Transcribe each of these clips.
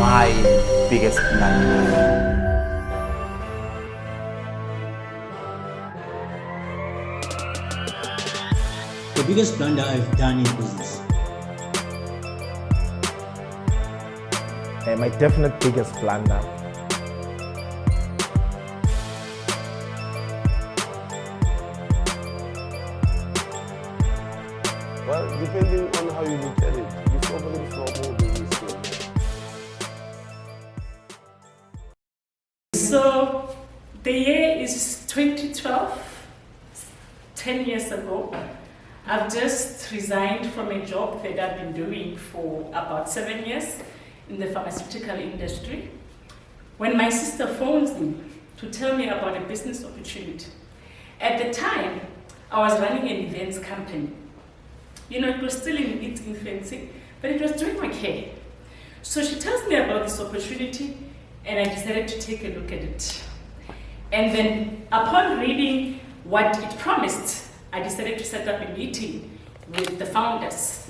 my biggest blunder? The biggest blunder I've done in business. My definite biggest blunder. Well, depending on how you look at it, it's probably from all business skills. So the year is 2012, 10 years ago. I've just resigned from a job that I've been doing for about 7 years in the pharmaceutical industry. When my sister phones me to tell me about a business opportunity, at the time, I was running an events company. You know, it was still in its infancy, but it was doing okay. So she tells me about this opportunity, and I decided to take a look at it. And then, upon reading what it promised, I decided to set up a meeting with the founders.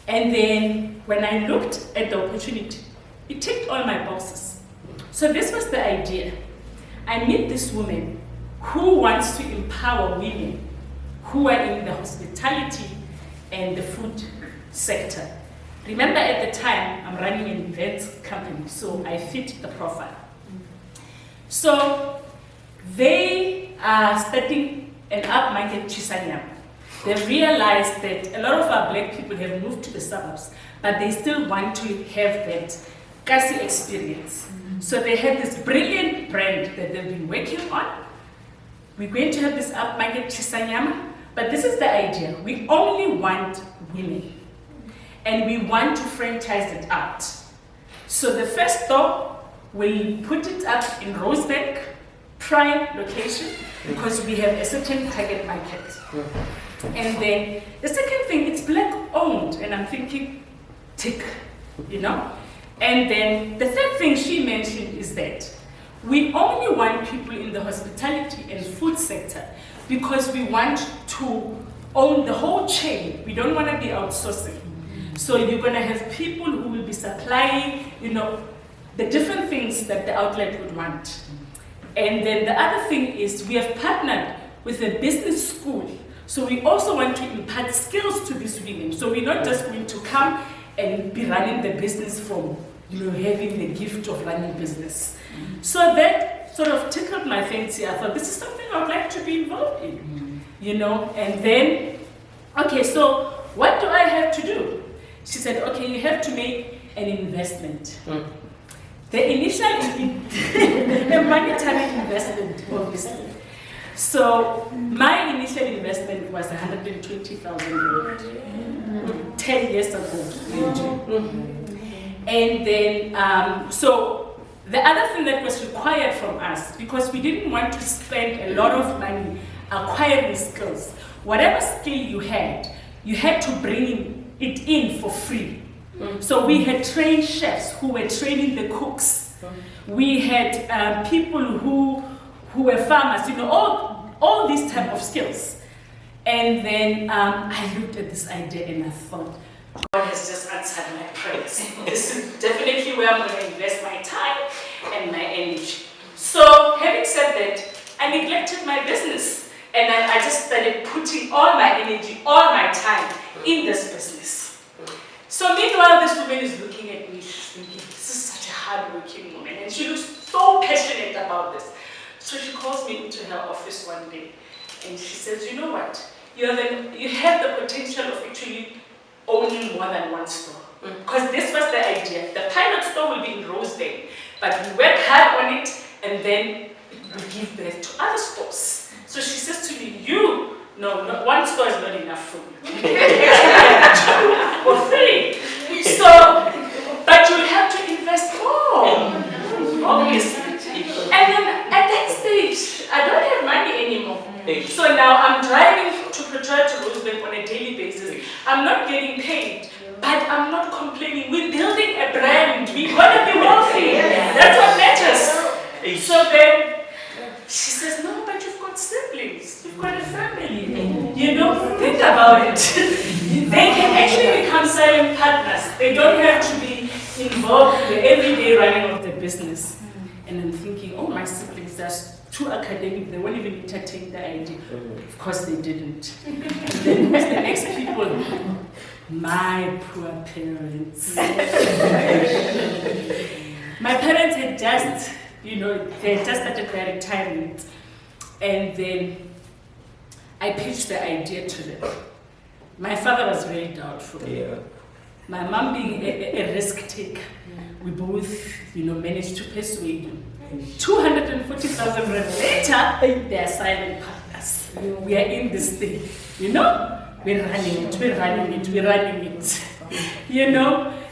And then, when I looked at the opportunity, it ticked all my boxes. So this was the idea. I meet this woman who wants to empower women who are in the hospitality and the food sector. Remember, at the time, I'm running an events company, so I fit the profile. So they are starting an upmarket Chisanyam. They realized that a lot of our black people have moved to the suburbs, but they still want to have that Kasi experience. So they had this brilliant brand that they've been working on. We're going to have this upmarket Chisanyama, but this is the idea. We only want women, and we want to franchise it out. So the first store, we'll put it up in Rosebank, prime location, because we have a certain target market. And then the second thing, it's black owned, and I'm thinking, tick, you know? And then the third thing she mentioned is that we only want people in the hospitality and food sector because we want to own the whole chain. We don't want to be outsourcing. So you're going to have people who will be supplying, you know, the different things that the outlet would want. And then the other thing is we have partnered with a business school. So we also want to impart skills to these women. So we're not just going to come and be running the business from, you know, having the gift of running business. So that sort of tickled my fancy. I thought, this is something I would like to be involved in, you know. And then, okay, so what do I have to do? She said, okay, you have to make an investment. The initial, a monetary investment, obviously. So my initial investment was 120,000 10 years ago. And then, so the other thing that was required from us, because we didn't want to spend a lot of money acquiring skills, whatever skill you had to bring it in for free. So we had trained chefs who were training the cooks. We had people who were farmers, you know, all these type of skills. And then I looked at this idea and I thought, God has just answered my prayers. This is definitely where I'm going to invest my time and my energy. So having said that, I neglected my business and then I just started putting all my energy, all my time in this business. So meanwhile, this woman is looking at me, she's thinking, this is such a hard-working woman, and she looks so passionate about this. So she calls me into her office one day, and she says, you know what, you have the potential of actually owning more than one store. Because this was the idea. The pilot store will be in Rosedale, but we work hard on it, and then we give birth to other stores. So she says to me, no, one store is not enough for you. 2 or 3. So, but you'll have to invest more, obviously. And then at that stage, I don't have money anymore. So now I'm driving to Pretoria to Rosebank on a daily basis. I'm not getting paid, but I'm not complaining. We're building a brand. We're going to be wealthy. That's what matters. So then she says, no, but you've got siblings. You've got a family. You know, think about it. They can actually become silent partners. They don't have to be involved in the everyday running of the business. And I'm thinking, oh, my siblings, they're too academic, they won't even entertain the idea. Of course they didn't. And then who's the next people? My poor parents. My parents had just, they had just started their retirement. And then I pitched the idea to them. My father was very doubtful. Yeah. My mom being a risk taker, we both, managed to persuade them. 240,000 rand later, they are silent partners. We are in this thing, we're running it,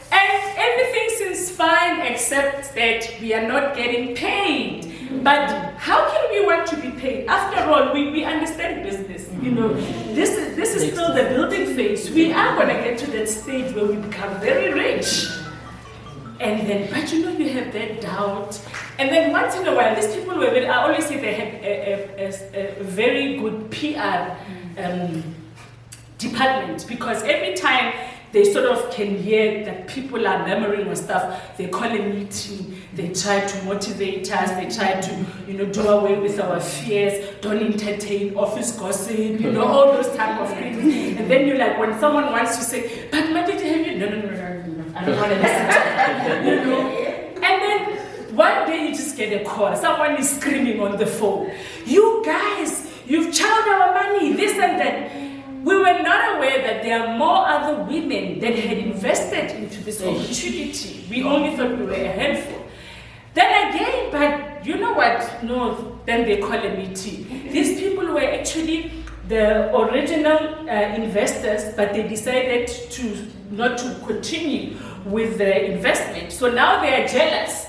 and everything seems fine except that we are not getting paid. But how can we want to be paid? After all, we understand business. This is still the building phase. We are going to get to that stage where we become very rich. And then, but you have that doubt. And then once in a while, these people were I always say they had a very good PR department, because every time they sort of can hear that people are murmuring or stuff, they call a meeting, they try to motivate us, they try to, do away with our fears, don't entertain office gossip, all those type of things. And then you're like, when someone wants to say, but Matjatji, have you? No, I don't want to listen to that, And then one day you just get a call, someone is screaming on the phone, you guys, you've chowed our money, this and that. We were not aware that there are more other women that had invested into this opportunity. We only thought we were a handful. Then again, but you know what? No, then they call a meeting. These people were actually the original investors, but they decided not to continue with the investment. So now they are jealous.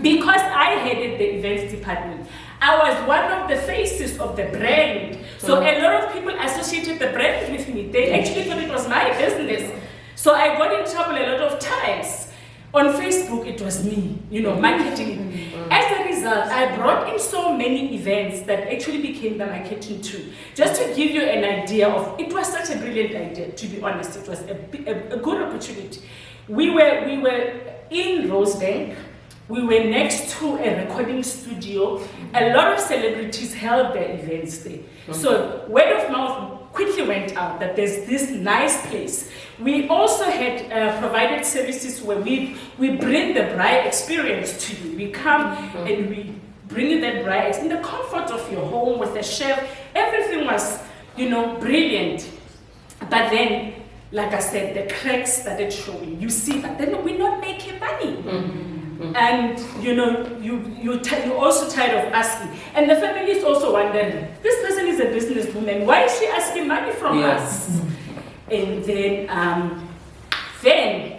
Because I headed the events department, I was one of the faces of the brand. So a lot of people associated the brand with me. They actually thought it was my business. So I got in trouble a lot of times. On Facebook, it was me, marketing. As a result, I brought in so many events that actually became the marketing tool. Just to give you an idea of, it was such a brilliant idea, to be honest. It was a good opportunity. We were in Rosebank. We were next to a recording studio. A lot of celebrities held their events there. So word of mouth quickly went out that there's this nice place. We also had provided services where we bring the bride experience to you. We come and we bring you that bride in the comfort of your home with a chef. Everything was, brilliant. But then, like I said, the cracks started showing. You see, but then we're not making money. And you're also tired of asking. And the family is also wondering, this person is a businesswoman, why is she asking money from us? And then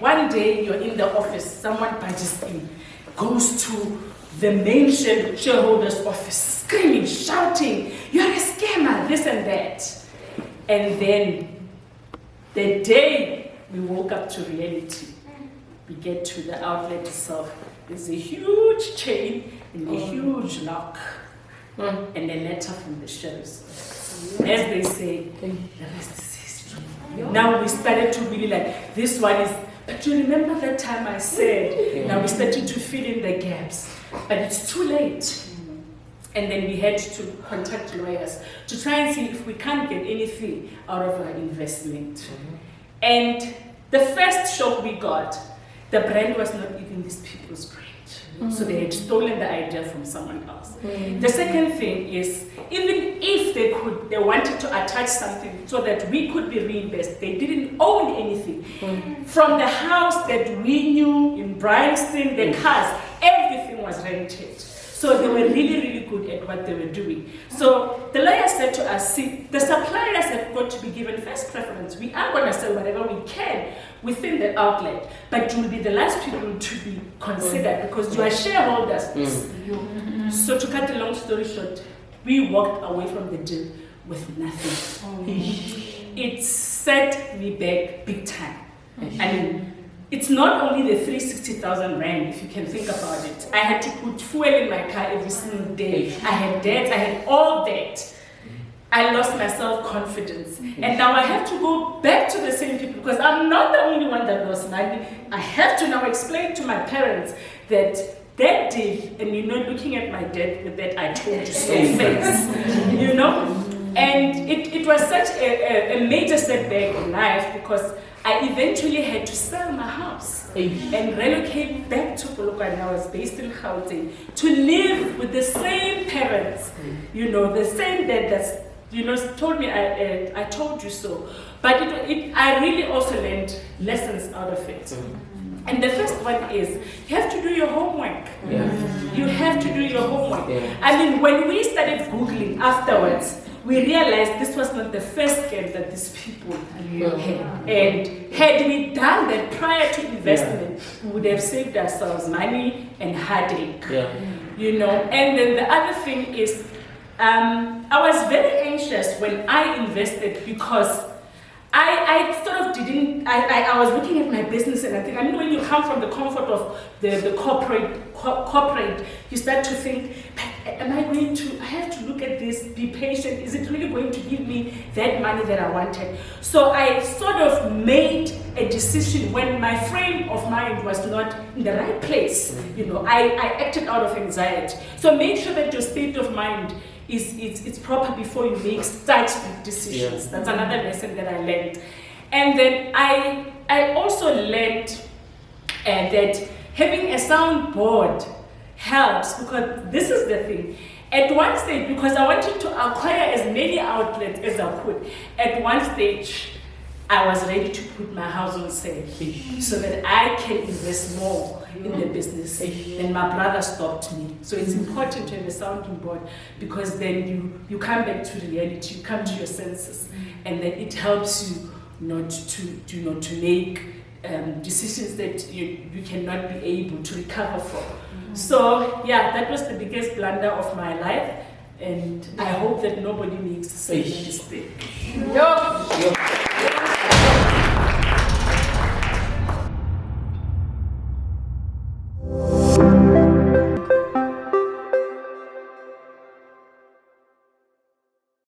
one day you're in the office, someone barges in, goes to the main shareholder's office, screaming, shouting, you're a scammer, this and that. And then the day we woke up to reality, we get to the outlet itself. There's a huge chain and a huge lock and a letter from the sheriffs. As they say, the rest is history. Now we started to really this one is, but you remember that time I said, now we started to fill in the gaps, but it's too late. And then we had to contact lawyers to try and see if we can't get anything out of our investment. And the first shock we got, the brand was not even these people's brand. So they had stolen the idea from someone else. The second thing is, even if they wanted to attach something so that we could be reimbursed, they didn't own anything. From the house that we knew in Bryanston, the cars, everything was rented. So they were really, really good at what they were doing. So the lawyer said to us, see, the suppliers have got to be given first preference. We are going to sell whatever we can within the outlet, but you will be the last people to be considered because you are shareholders. So to cut a long story short, we walked away from the deal with nothing. It set me back big time. I mean, it's not only the 360,000 rand, if you can think about it. I had to put fuel in my car every single day. I had debt, I had all that. I lost my self-confidence. And now I have to go back to the same people because I'm not the only one that lost money. I have to now explain to my parents that that day, and looking at my dad with that I told you so face, And it was such a major setback in life because I eventually had to sell my house and relocate back to Polokwane. I was based in Gauteng to live with the same parents, the same dad that's told me I told you so. But I really also learned lessons out of it. And the first one is you have to do your homework. You have to do your homework. I mean, when we started Googling afterwards, we realized this was not the first scam that these people had. And had we done that prior to investment, we would have saved ourselves money and heartache. And then the other thing is, I was very anxious when I invested because I sort of didn't, I was looking at my business and I think, when you come from the comfort of the corporate, you start to think, am I going to, I have to look at this, be patient, is it really going to give me that money that I wanted? So I sort of made a decision when my frame of mind was not in the right place. I acted out of anxiety. So make sure that your state of mind it's proper before you make such big decisions. That's another lesson that I learned. And then I also learned that having a sound board helps, because this is the thing. At one stage, because I wanted to acquire as many outlets as I could, at one stage I was ready to put my house on sale so that I can invest more in the business. Then my brother stopped me. So it's important to have a sounding board because then you come back to reality, you come to your senses, and then it helps you not to make decisions that you cannot be able to recover from. So yeah, that was the biggest blunder of my life, and I hope that nobody makes the same mistake.